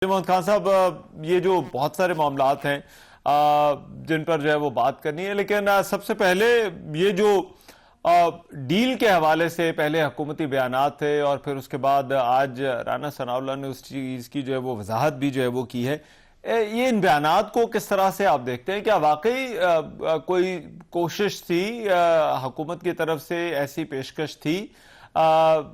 محمد خان صاحب، یہ جو بہت سارے معاملات ہیں جن پر جو ہے وہ بات کرنی ہے، لیکن سب سے پہلے یہ جو ڈیل کے حوالے سے پہلے حکومتی بیانات تھے اور پھر اس کے بعد آج رانا ثناءاللہ نے اس چیز کی جو ہے وہ وضاحت بھی جو ہے وہ کی ہے، یہ ان بیانات کو کس طرح سے آپ دیکھتے ہیں؟ کیا واقعی کوئی کوشش تھی حکومت کی طرف سے، ایسی پیشکش تھی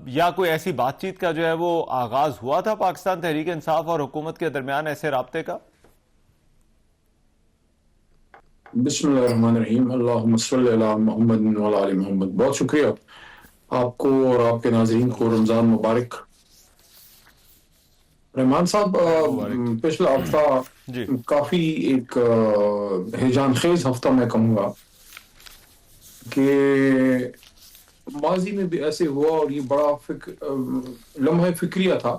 یا کوئی ایسی بات چیت کا جو ہے وہ آغاز ہوا تھا پاکستان تحریک انصاف اور حکومت کے درمیان ایسے رابطے کا؟ بسم اللہ الرحمن الرحیم، اللہم صلی علی محمد وعلی آل محمد۔ بہت شکریہ آپ کو اور آپ کے ناظرین کو، رمضان مبارک۔ رحمان صاحب، مبارک پچھلا جی۔ ہفتہ کافی ایک ہیجان خیز ہفتہ میں کہوں گا کہ ماضی میں بھی ایسے ہوا، اور یہ بڑا لمحہ فکریہ تھا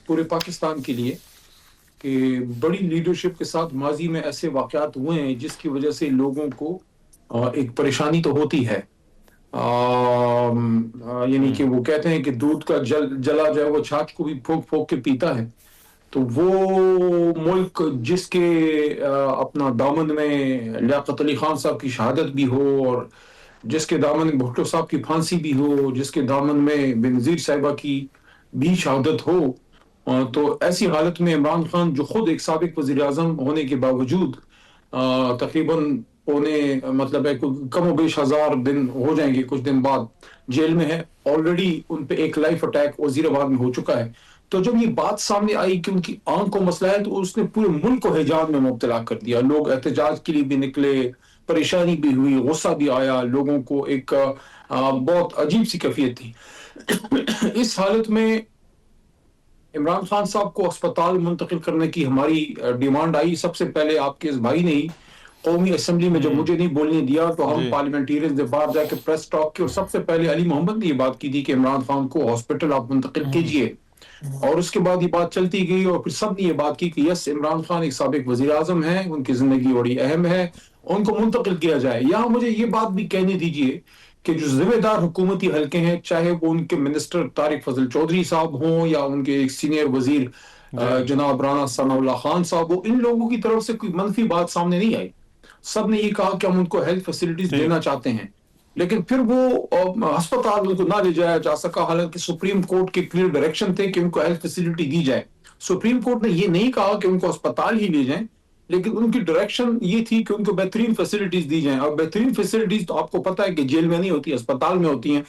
پورے پاکستان کے لیے کہ بڑی لیڈرشپ کے ساتھ ماضی میں ایسے واقعات ہوئے ہیں جس کی وجہ سے لوگوں کو ایک پریشانی تو ہوتی ہے۔ یعنی کہ وہ کہتے ہیں کہ دودھ کا جلا جو ہے وہ چھاچھ کو بھی پھونک پھونک کے پیتا ہے۔ تو وہ ملک جس کے اپنا دامن میں لیاقت علی خان صاحب کی شہادت بھی ہو، اور جس کے دامن میں بھٹو صاحب کی پھانسی بھی ہو، جس کے دامن میں بینظیر صاحبہ کی بھی شہادت ہو، تو ایسی حالت میں عمران خان جو خود ایک سابق وزیر اعظم ہونے کے باوجود تقریباً مطلب ہے کم و بیش 1000 دن ہو جائیں گے کچھ دن بعد جیل میں ہے، آلریڈی ان پہ ایک لائف اٹیک وزیر آباد میں ہو چکا ہے۔ تو جب یہ بات سامنے آئی کہ ان کی آنکھ کو مسئلہ ہے، تو اس نے پورے ملک کو ہیجان میں مبتلا کر دیا۔ لوگ احتجاج کے لیے بھی نکلے، پریشانی بھی ہوئی، غصہ بھی آیا، لوگوں کو ایک بہت عجیب سی کیفیت تھی۔ اس حالت میں عمران خان صاحب کو اسپتال منتقل کرنے کی ہماری ڈیمانڈ آئی۔ سب سے پہلے آپ کے اس بھائی نے ہی قومی اسمبلی میں جب مجھے نہیں بولنے دیا، تو ہم پارلیمنٹیرین سے باہر جا کے پریس ٹاک کی، اور سب سے پہلے علی محمد نے یہ بات کی تھی کہ عمران خان کو ہاسپٹل آپ منتقل کیجئے، اور اس کے بعد یہ بات چلتی گئی، اور پھر سب نے یہ بات کی کہ یس، عمران خان ایک سابق وزیر اعظم ہیں، ان کی زندگی بڑی اہم ہے، ان کو منتقل کیا جائے۔ یہاں مجھے یہ بات بھی کہنے دیجئے کہ جو ذمہ دار حکومتی حلقے ہیں، چاہے وہ ان کے منسٹر طارق فضل چودھری صاحب ہوں یا ان کے ایک سینئر وزیر جناب رانا ثناءاللہ خان صاحب ہوں، ان لوگوں کی طرف سے کوئی منفی بات سامنے نہیں آئی۔ سب نے یہ کہا کہ ہم ان کو ہیلتھ فیسلٹیز دینا چاہتے ہیں، لیکن پھر وہ ہسپتال ان کو نہ لے جایا جا سکا، حالانکہ سپریم کورٹ کے کلیئر ڈائریکشن تھے کہ ان کو ہیلتھ فیسلٹی دی جائے۔ سپریم کورٹ نے یہ نہیں کہا کہ ان کو ہسپتال ہی لے جائیں، لیکن ان کی ڈائریکشن یہ تھی کہ ان کو بہترین فیسلٹیز دی جائیں، اور بہترین فیسلٹیز تو آپ کو پتہ ہے کہ جیل میں نہیں ہوتی، ہسپتال میں ہوتی ہیں۔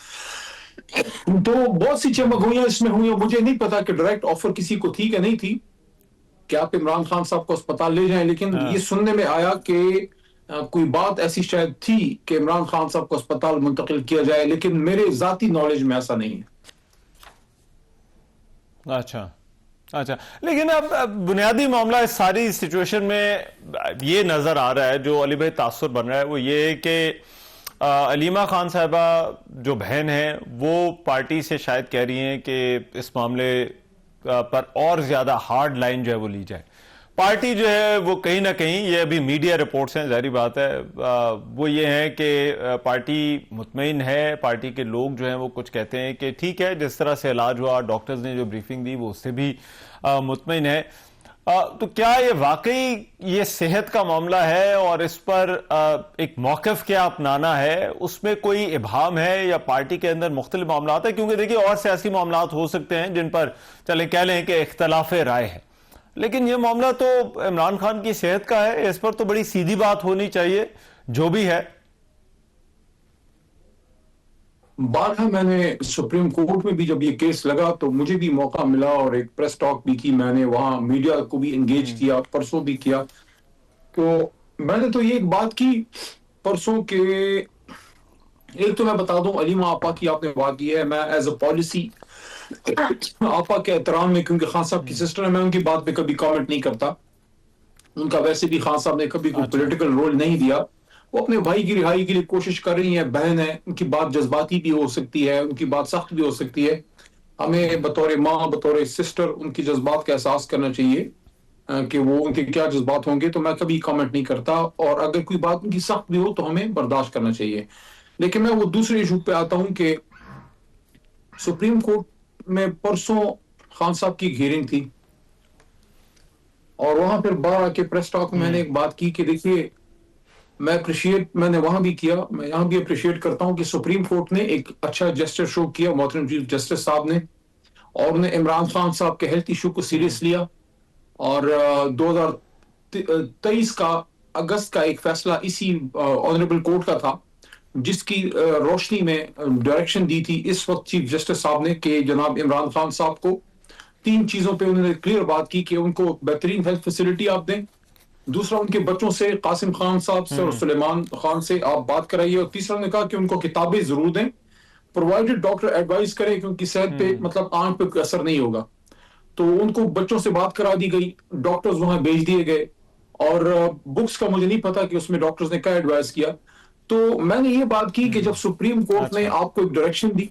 تو بہت سی چمگوئیاں اس میں ہوئی، مجھے نہیں پتا کہ ڈائریکٹ آفر کسی کو تھی کہ نہیں تھی کہ آپ عمران خان صاحب کو اسپتال لے جائیں، لیکن یہ سننے میں آیا کہ کوئی بات ایسی شاید تھی کہ عمران خان صاحب کو اسپتال منتقل کیا جائے، لیکن میرے ذاتی نالج میں ایسا نہیں ہے۔ اچھا، لیکن اب بنیادی معاملہ اس ساری سچویشن میں یہ نظر آ رہا ہے، جو علی بھائی تاثر بن رہا ہے، وہ یہ کہ علیمہ خان صاحبہ جو بہن ہیں، وہ پارٹی سے شاید کہہ رہی ہیں کہ اس معاملے پر اور زیادہ ہارڈ لائن جو ہے وہ لی جائے۔ پارٹی جو ہے وہ کہیں نہ کہیں، یہ ابھی میڈیا رپورٹس ہیں، ظاہری بات ہے، وہ یہ ہیں کہ پارٹی مطمئن ہے، پارٹی کے لوگ جو ہیں وہ کچھ کہتے ہیں کہ ٹھیک ہے، جس طرح سے علاج ہوا، ڈاکٹرز نے جو بریفنگ دی وہ اس سے بھی مطمئن ہے۔ تو کیا یہ واقعی یہ صحت کا معاملہ ہے اور اس پر ایک موقف کیا اپنانا ہے، اس میں کوئی ابہام ہے، یا پارٹی کے اندر مختلف معاملات ہیں؟ کیونکہ دیکھیے اور سیاسی معاملات ہو سکتے ہیں جن پر چلیں کہہ لیں کہ اختلاف رائے ہے، لیکن یہ معاملہ تو عمران خان کی صحت کا ہے، اس پر تو بڑی سیدھی بات ہونی چاہیے جو بھی ہے۔ بارہا میں نے سپریم کورٹ میں بھی جب یہ کیس لگا تو مجھے بھی موقع ملا، اور ایک پریس ٹاک بھی کی میں نے، وہاں میڈیا کو بھی انگیج کیا، پرسوں بھی کیا۔ تو میں نے تو یہ ایک بات کی پرسوں کہ ایک تو میں بتا دوں، علیمہ آپا کی آپ نے بات کی ہے، میں ایز اے پالیسی آپا کے احترام میں، کیونکہ خان صاحب کی سسٹر ہے، میں ان کی بات پہ کبھی کامنٹ نہیں کرتا۔ ان کا ویسے بھی خان صاحب نے کبھی کوئی پولیٹیکل رول نہیں دیا، وہ اپنے بھائی کی رہائی کے لیے کوشش کر رہی ہیں، بہن ہے، ان کی بات جذباتی بھی ہو سکتی ہے، ان کی بات سخت بھی ہو سکتی ہے۔ ہمیں بطور ماں، بطور سسٹر ان کی جذبات کا احساس کرنا چاہیے کہ وہ ان کے کیا جذبات ہوں گے، تو میں کبھی کامنٹ نہیں کرتا، اور اگر کوئی بات ان کی سخت بھی ہو تو ہمیں برداشت کرنا چاہیے۔ لیکن میں وہ دوسرے ایشو پہ آتا ہوں کہ سپریم کورٹ میں پرسوں خان صاحب کی ہیئرنگ تھی، وہاں پھر باہر آ کے پریس ٹاک میں نے ایک بات کی کہ دیکھیے میں نے وہاں بھی کیا, میں یہاں بھی اپریشیٹ کرتا ہوں کہ سپریم کورٹ نے ایک اچھا جسٹس شو کیا, محترم چیف جسٹس صاحب نے, اور انہیں عمران خان صاحب کے ہیلتھ ایشو کو سیریس لیا, اور 2023 کا اگست کا ایک فیصلہ اسی آنریبل کورٹ کا تھا, جس کی روشنی میں ڈائریکشن دی تھی اس وقت چیف جسٹس صاحب نے کہ جناب عمران خان صاحب کو 3 چیزوں پہ انہوں نے کلیئر بات کی کہ ان کو بہترین ہیلتھ فیسلٹی آپ دیں, دوسرا ان کے بچوں سے قاسم خان صاحب سے اور سلیمان خان سے آپ بات کرائیے, اور تیسرا نے کہا کہ ان کو کتابیں ضرور دیں پرووائڈڈ ڈاکٹر ایڈوائز کرے کہ ان کی صحت پہ مطلب آنکھ پہ کوئی اثر نہیں ہوگا. تو ان کو بچوں سے بات کرا دی گئی, ڈاکٹرز وہاں بھیج دیے گئے, اور بکس کا مجھے نہیں پتا کہ اس میں ڈاکٹرز نے کیا ایڈوائز کیا. تو میں نے یہ بات کی کہ جب سپریم کورٹ نے آپ کو ایک ڈائریکشن دی,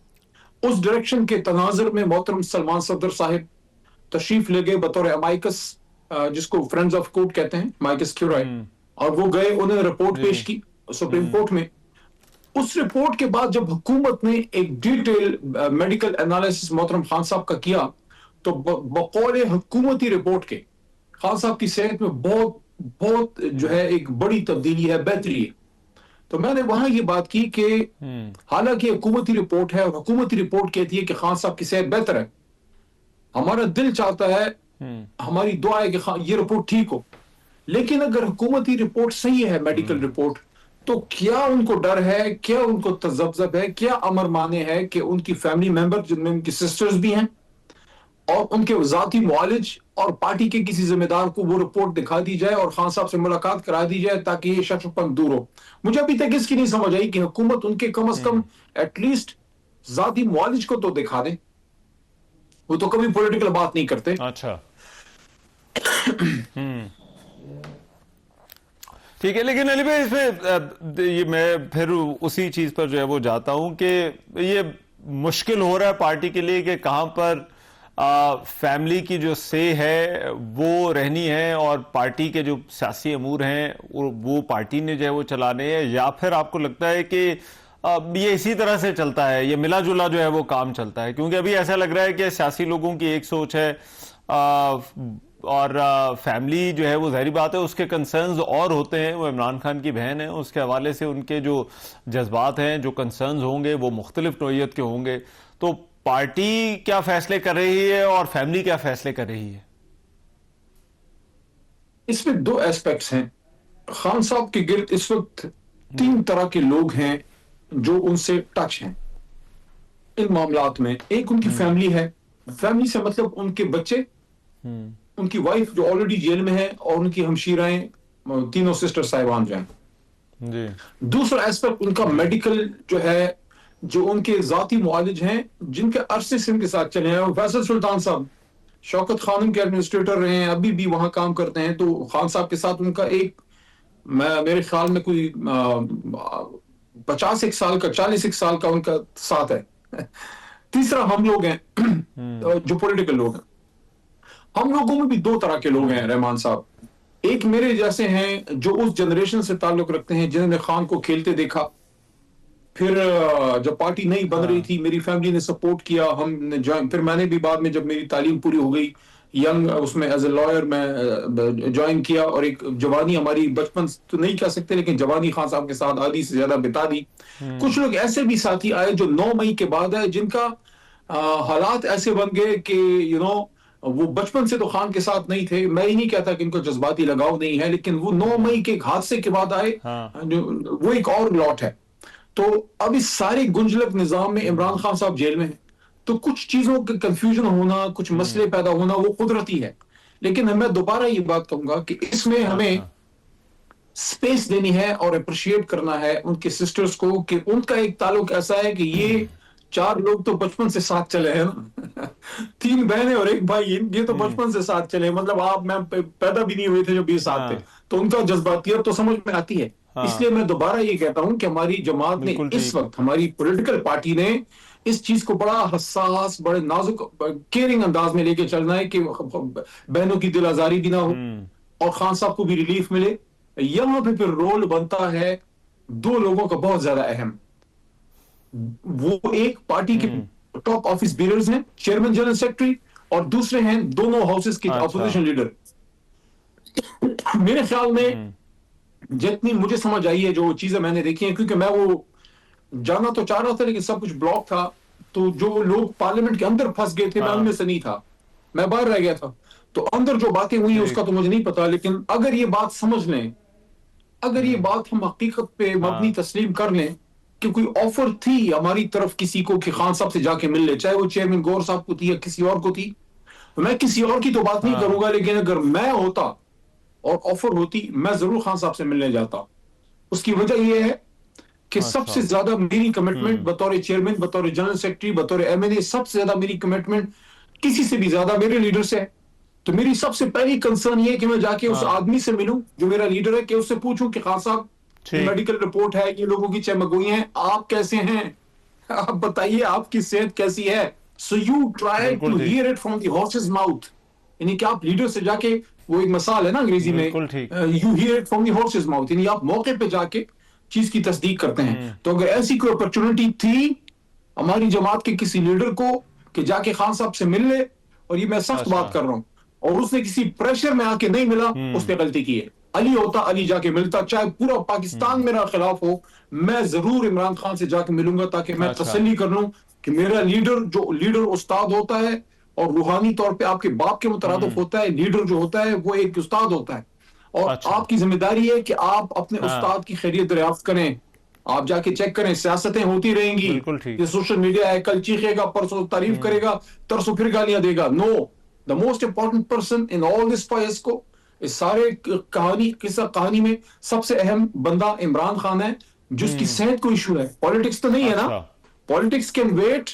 اس ڈائریکشن کے تناظر میں محترم سلمان صفدر صاحب تشریف لے گئے بطور امائکس, جس کو فرینڈز آف کورٹ کہتے ہیں, مائکس کیورائے, اور وہ گئے, انہوں نے رپورٹ پیش کی سپریم کورٹ میں. اس رپورٹ کے بعد جب حکومت نے ایک ڈیٹیل میڈیکل انالیسس محترم خان صاحب کا کیا, تو بقول حکومتی رپورٹ کے خان صاحب کی صحت میں بہت جو ہے ایک بڑی تبدیلی ہے, بہتری ہے. تو میں نے وہاں یہ بات کی کہ حالانکہ حکومتی رپورٹ ہے اور حکومتی رپورٹ کہتی ہے کہ خان صاحب کی صحت بہتر ہے, ہمارا دل چاہتا ہے, ہماری دعا ہے کہ یہ رپورٹ ٹھیک ہو, لیکن اگر حکومتی رپورٹ صحیح ہے, میڈیکل رپورٹ, تو کیا ان کو ڈر ہے, کیا ان کو تذبذب ہے, کیا امر مانے ہے کہ ان کی فیملی ممبر جن میں ان کی سسٹرز بھی ہیں اور ان کے ذاتی معالج اور پارٹی کے کسی ذمہ دار کو وہ رپورٹ دکھا دی جائے اور خان صاحب سے ملاقات کرا دی جائے تاکہ یہ شک پن دور ہو. مجھے ابھی تک اس کی نہیں سمجھ آئی کہ حکومت ان کے کم از کم ایٹ لیسٹ ذاتی معالج کو تو دکھا دے, وہ تو کبھی پولیٹیکل بات نہیں کرتے. اچھا ٹھیک ہے, لیکن علی بھائی اس میں میں پھر اسی چیز پر جو ہے وہ جاتا ہوں کہ یہ مشکل ہو رہا ہے پارٹی کے لیے کہ کہاں پر فیملی کی جو سے ہے وہ رہنی ہے اور پارٹی کے جو سیاسی امور ہیں وہ پارٹی نے جو ہے وہ چلانے ہیں, یا پھر آپ کو لگتا ہے کہ یہ اسی طرح سے چلتا ہے, یہ ملا جلا جو ہے وہ کام چلتا ہے؟ کیونکہ ابھی ایسا لگ رہا ہے کہ سیاسی لوگوں کی ایک سوچ ہے اور فیملی جو ہے وہ ظاہری بات ہے اس کے کنسرنز اور ہوتے ہیں, وہ عمران خان کی بہن ہے, اس کے حوالے سے ان کے جو جذبات ہیں, جو کنسرنز ہوں گے وہ مختلف نوعیت کے ہوں گے. تو پارٹی کیا فیصلے کر رہی ہے اور فیملی کیا فیصلے کر رہی ہے؟ اس میں 2 ایسپیکٹس ہیں. خان صاحب کے گرد اس وقت 3 طرح کے لوگ ہیں جو ان سے ٹچ ہیں ان معاملات میں. ایک ان کی فیملی ہے, فیملی سے مطلب ان کے بچے, ان کی وائف جو آلریڈی جیل میں ہے, اور ان کی ہمشیرائیں, تینوں سسٹر صاحبان جو ہیں جی. دوسرا ایسپیکٹ ان کا میڈیکل جو ہے, جو ان کے ذاتی معالج ہیں جن کے عرصے سے ان کے ساتھ چلے ہیں. فیصل سلطان صاحب شوکت خانم کے ایڈمنسٹریٹر رہے ہیں, ابھی بھی وہاں کام کرتے ہیں. تو خان صاحب کے ساتھ ان کا ایک میرے خیال میں کوئی 50 سال کا 40 سال کا ان کا ساتھ ہے. تیسرا ہم لوگ ہیں جو پولیٹیکل لوگ ہیں. ہم لوگوں میں بھی 2 طرح کے لوگ ہیں رحمان صاحب. ایک میرے جیسے ہیں جو اس جنریشن سے تعلق رکھتے ہیں جنہوں نے خان کو کھیلتے دیکھا, پھر جب پارٹی نہیں بن رہی تھی میری فیملی نے سپورٹ کیا, ہم نے جوائن, پھر میں نے بھی بعد میں جب میری تعلیم پوری ہو گئی ینگ اس میں ایز اے لائر میں جوائن کیا, اور ایک جوانی ہماری بچپن تو نہیں کہہ سکتے لیکن جوانی خان صاحب کے ساتھ آدھی سے زیادہ بتا دی. کچھ لوگ ایسے بھی ساتھی آئے جو 9 مئی کے بعد ہے, جن کا حالات ایسے بن گئے کہ وہ بچپن سے تو خان کے ساتھ نہیں تھے. میں ہی نہیں کہتا کہ ان کو جذباتی لگاؤ نہیں ہے, لیکن وہ 9 مئی کے حادثے کے بعد آئے, وہ ایک اور لاٹ ہے. تو اب اس سارے گنجلک نظام میں عمران خان صاحب جیل میں ہیں, تو کچھ چیزوں کے کنفیوژن ہونا, کچھ مسئلے پیدا ہونا وہ قدرتی ہے. لیکن میں دوبارہ یہ بات کہوں گا کہ اس میں ہمیں سپیس دینی ہے اور اپریشیٹ کرنا ہے ان کے سسٹرز کو کہ ان کا ایک تعلق ایسا ہے کہ یہ 4 لوگ تو بچپن سے ساتھ چلے ہیں نا, 3 بہنیں اور 1 بھائی, یہ تو بچپن سے ساتھ چلے, مطلب آپ میں پیدا بھی نہیں ہوئے تھے جب یہ ساتھ تھے. تو ان کا جذباتیت تو سمجھ میں آتی ہے. اس لیے میں دوبارہ یہ کہتا ہوں کہ ہماری جماعت نے اس وقت, ہماری پولیٹیکل پارٹی نے اس چیز کو بڑا حساس, بڑے نازک, کیئرنگ انداز میں لے کے چلنا ہے کہ بہنوں کی دل آزاری بھی نہ ہو اور خان صاحب کو بھی ریلیف ملے. یہاں پہ پھر رول بنتا ہے 2 لوگوں کا بہت زیادہ اہم. وہ ایک پارٹی کے ٹاپ آفس بیئرز ہیں, چیئرمین جنرل سیکرٹری, اور دوسرے ہیں دونوں ہاؤسز کے اپوزیشن لیڈر. میرے خیال میں جتنی مجھے سمجھ آئی ہے جو چیزیں میں نے دیکھی ہیں, کیونکہ میں وہ جانا تو چاہ رہا تھا لیکن سب کچھ بلاک تھا, تو جو لوگ پارلیمنٹ کے اندر پھنس گئے تھے میں ان میں سے نہیں تھا, میں باہر رہ گیا تھا, تو اندر جو باتیں ہوئی اس کا تو مجھے نہیں پتا. لیکن اگر یہ بات سمجھ لیں, اگر یہ بات ہم حقیقت پہ مبنی تسلیم کر لیں کہ کوئی آفر تھی ہماری طرف کسی کو کہ خان صاحب سے جا کے مل لے, چاہے وہ چیئرمین گور صاحب کو تھی یا کسی اور کو تھی, میں کسی اور کی تو بات نہیں کروں گا, لیکن اگر میں ہوتا اور آفر ہوتی میں ضرور خان صاحب سے ملنے جاتا. اس کی وجہ یہ ہے کہ سب سے زیادہ میری کمٹمنٹ بطور چیئرمین, بطور جنرل سیکرٹری, بطور ایم این اے, سب سے زیادہ میری کمٹمنٹ کسی سے بھی زیادہ میرے لیڈر سے ہے. تو میری سب سے پہلی کنسرن یہ ہے کہ میں جا کے اس آدمی سے ملوں جو میرا لیڈر ہے, کہ اس سے پوچھوں کہ خان صاحب میڈیکل رپورٹ ہے, یہ لوگوں کی چمگوئی ہیں, آپ کیسے ہیں, آپ بتائیے آپ کی صحت کیسی ہے. So you try to hear it from the horse's mouth, یعنی کہ آپ لیڈر سے جا کے, وہ ایک مثال ہے نا انگریزی میں, you hear it from the horse's mouth, یعنی آپ موقع پہ جا کے چیز کی تصدیق کرتے ہیں. تو اگر ایسی کوئی اپرچونٹی تھی ہماری جماعت کے کسی لیڈر کو کہ جا کے خان صاحب سے مل لے, اور یہ میں سخت بات کر رہا ہوں, اور اس نے کسی پریشر میں آ کے نہیں ملا, اس نے غلطی کی ہے. علی ہوتا, علی جا کے ملتا, چاہے پورا پاکستان میرا خلاف ہو, میں ضرور عمران خان سے جا کے ملوں گا تاکہ میں تسلی کر لوں کہ میرا لیڈر, جو لیڈر استاد ہوتا ہے اور روحانی طور پہ آپ کے باپ کے مترادف ہوتا ہے, لیڈر جو ہوتا ہے وہ ایک استاد ہوتا ہے, اور آپ کی ذمہ داری ہے کہ آپ اپنے استاد کی خیریت دریافت کریں. آپ جا کے چیک کریں, سیاستیں ہوتی رہیں گی, یہ سوشل میڈیا ہے, کل چیخے گا, پرسوں تعریف کرے گا, ترسوں پھر گالیاں دے گا. نو, the most important person in all this files کو, اس سارے کہانی میں سب سے اہم بندہ عمران خان ہے, جس کی صحت کو ایشو ہے. پالیٹکس تو نہیں ہے نا, politics can wait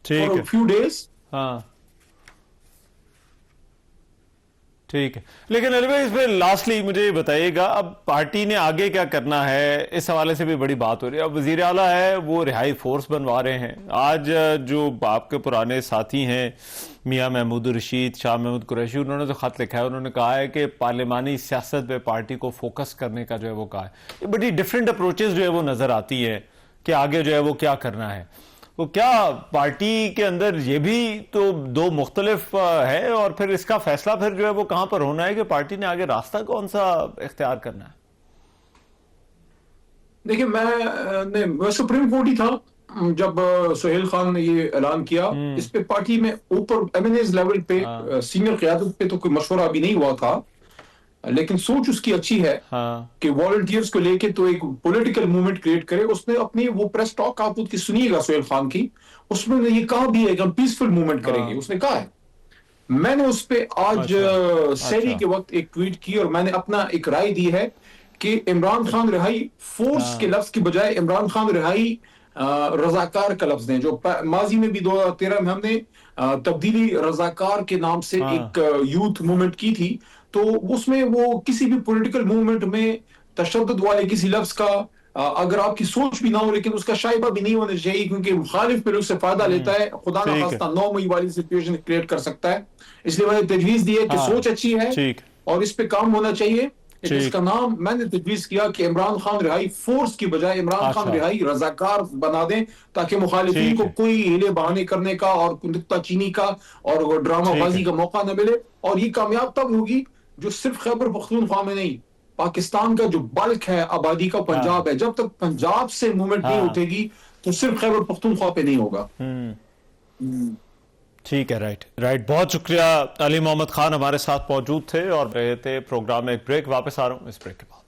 for few days. ہاں ٹھیک ہے, لیکن علی بھائی اس پہ لاسٹلی مجھے یہ بتائیے گا, اب پارٹی نے آگے کیا کرنا ہے, اس حوالے سے بھی بڑی بات ہو رہی ہے. اب وزیر اعلیٰ ہے وہ رہائی فورس بنوا رہے ہیں. آج جو آپ کے پرانے ساتھی ہیں میاں محمود رشید, شاہ محمود قریشی, انہوں نے تو خط لکھا ہے, انہوں نے کہا ہے کہ پارلیمانی سیاست پہ پارٹی کو فوکس کرنے کا جو ہے وہ کہا ہے. یہ بڑی ڈیفرنٹ اپروچز جو ہے وہ نظر آتی ہے کہ آگے جو ہے وہ کیا کرنا ہے. تو کیا پارٹی کے اندر یہ بھی تو دو مختلف ہے, اور پھر اس کا فیصلہ پھر جو ہے وہ کہاں پر ہونا ہے کہ پارٹی نے آگے راستہ کون سا اختیار کرنا ہے؟ دیکھیں, میں سپریم کورٹ ہی تھا جب سہیل خان نے یہ اعلان کیا. اس پہ پارٹی میں اوپر ایم این ایز لیول پہ سینئر قیادت پہ تو کوئی مشورہ ابھی نہیں ہوا تھا, لیکن سوچ اس کی اچھی ہے کہ والنٹیئرز کو لے کے تو ایک پولیٹیکل موومنٹ کریٹ کرے. اس نے اپنی وہ پریس ٹاک آپ کی سنیے گا سہیل خان کی, اس میں یہ کہا بھی ہے کہ ہم پیسفل موومنٹ کریں گے, اس نے کہا ہے. میں نے اس پہ آج سحری کے وقت ایک ٹویٹ کی, اور میں نے اپنا ایک رائے دی ہے کہ عمران خان رہائی فورس کے لفظ کی بجائے عمران خان رہائی رضاکار کا لفظ دیں. جو ماضی میں بھی 2013 میں ہم نے تبدیلی رضاکار کے نام سے ایک یوتھ موومنٹ کی تھی, تو اس میں وہ کسی بھی پولیٹیکل موومنٹ میں تشدد والے کسی لفظ کا اگر آپ کی سوچ بھی نہ ہو لیکن اس کا شائبہ بھی نہیں ہونا چاہیے, کیونکہ مخالف پھر اس سے فائدہ لیتا ہے, خدا نہ خواستہ 9 مئی والی سچویشن کریٹ کر سکتا ہے. اس لیے میں نے تجویز دی ہے کہ سوچ اچھی ہے اور اس پہ کام ہونا چاہیے. اس کا نام میں نے تجویز کیا کہ عمران خان رہائی فورس کی بجائے عمران خان رہائی رضاکار بنا دیں, تاکہ مخالفین کو کوئی ہیلے بہانے کرنے کا اور نکتہ چینی کا اور ڈرامہ بازی کا موقع نہ ملے. اور یہ کامیاب تب ہوگی جو صرف خیبر پختونخوا میں نہیں, پاکستان کا جو بلک ہے آبادی کا پنجاب ہے, جب تک پنجاب سے موومنٹ نہیں اٹھے گی تو صرف خیبر پختونخوا پہ نہیں ہوگا. ٹھیک ہے, رائٹ. بہت شکریہ. علی محمد خان ہمارے ساتھ موجود تھے اور رہے تھے پروگرام میں. ایک بریک, واپس آ رہا ہوں اس بریک کے بعد.